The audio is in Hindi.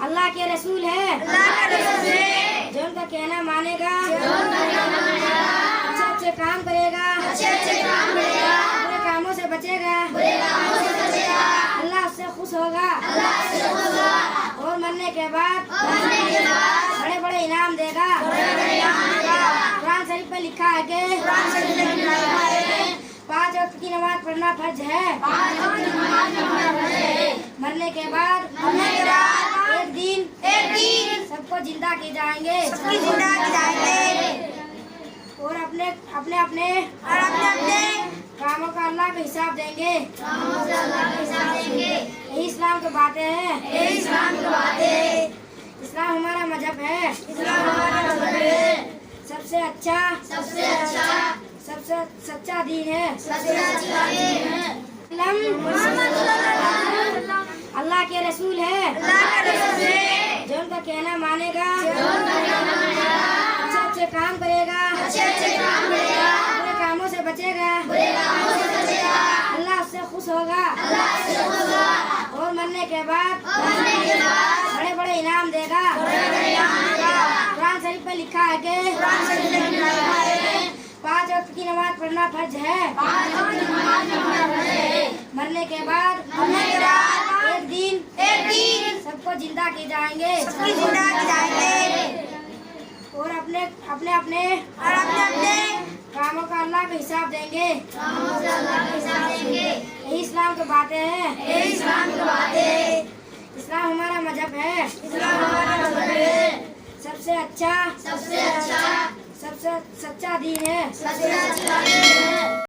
अल्लाह के रसूल है, जो उनका कहना मानेगा, अच्छे अच्छे काम करेगा, बुरे कामों से बचेगा, अल्लाह उससे खुश होगा और मरने के बाद बड़े बड़े इनाम देगा। कुरान शरीफ में लिखा है कि 5 वक्त की नमाज पढ़ना फर्ज है। मरने के बाद एक दिन सबको जिंदा किए जाएंगे और अपने अपने कामों का अल्लाह को हिसाब देंगे। यही इस्लाम की बातें हैं। इस्लाम हमारा मजहब है। सबसे अच्छा सबसे सच्चा दीन है। अल्लाह के रसूल है, जो उनका कहना मानेगा, अच्छे अच्छे काम करेगा, बुरे कामों से बचेगा, अल्लाह उससे खुश होगा और मरने के बाद बड़े बड़े इनाम देगा। कुरान शरीफ में लिखा है कि 5 वक्त की नमाज पढ़ना फर्ज है। मरने के बाद एक दिन सबको जिंदा किए जाएंगे और अपने अपने कामों का अल्लाह को हिसाब देंगे। यही इस्लाम की बातें हैं। इस्लाम हमारा मजहब है। सबसे अच्छा सबसे सच्चा दीन है।